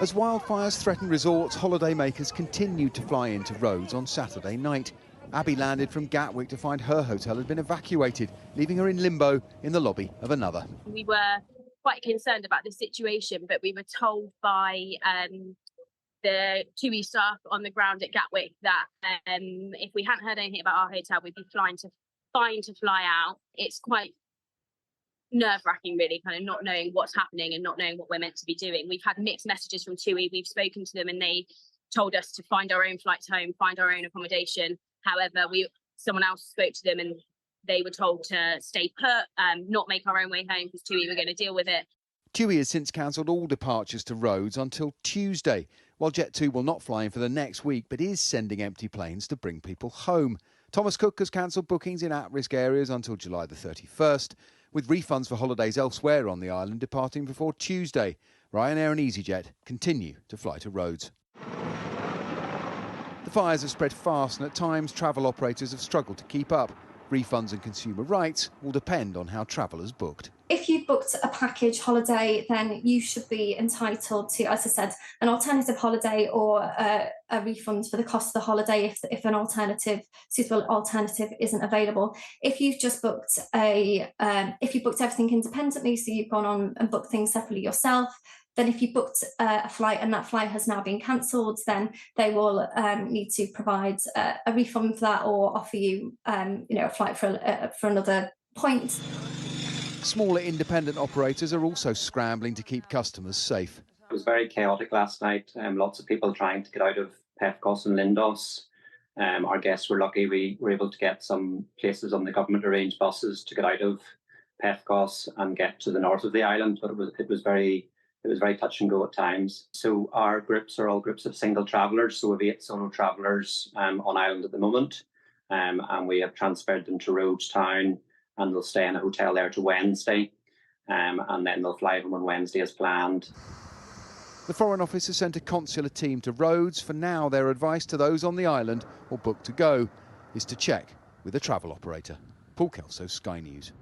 As wildfires threaten resorts, holidaymakers continued to fly into Rhodes on Saturday night. Abby landed from Gatwick to find her hotel had been evacuated, leaving her in limbo in the lobby of another. We were quite concerned about this situation, but we were told by the TUI staff on the ground at Gatwick that if we hadn't heard anything about our hotel, we'd be fine to fly out. It's quite nerve-wracking, really, kind of not knowing what's happening and not knowing what we're meant to be doing. We've had mixed messages from TUI. We've spoken to them and they told us to find our own flights home, find our own accommodation. However, someone else spoke to them and they were told to stay put, not make our own way home because TUI were going to deal with it. TUI has since cancelled all departures to Rhodes until Tuesday, while Jet2 will not fly in for the next week but is sending empty planes to bring people home. Thomas Cook has cancelled bookings in at-risk areas until July the 31st, with refunds for holidays elsewhere on the island departing before Tuesday. Ryanair and EasyJet continue to fly to Rhodes. The fires have spread fast and at times travel operators have struggled to keep up. Refunds and consumer rights will depend on how travellers booked. If you've booked a package holiday, then you should be entitled to, as I said, an alternative holiday or a refund for the cost of the holiday if an suitable alternative isn't available. If you've just booked if you booked everything independently, so you've gone on and booked things separately yourself, then if you booked a flight and that flight has now been cancelled, then they will need to provide a refund for that or offer you, a flight for another point. Smaller independent operators are also scrambling to keep customers safe. It was very chaotic last night. Lots of people trying to get out of Pefcos and Lindos. Our guests were lucky. We were able to get some places on the government arranged buses to get out of Pefcos and get to the north of the island, but it was very touch and go at times. So our groups are all groups of single travellers. So we have 8 solo travellers on island at the moment, and we have transferred them to Rhodes Town, and they'll stay in a hotel there till Wednesday, and then they'll fly home on Wednesday as planned. The Foreign Office has sent a consular team to Rhodes. For now, their advice to those on the island or booked to go is to check with a travel operator. Paul Kelso, Sky News.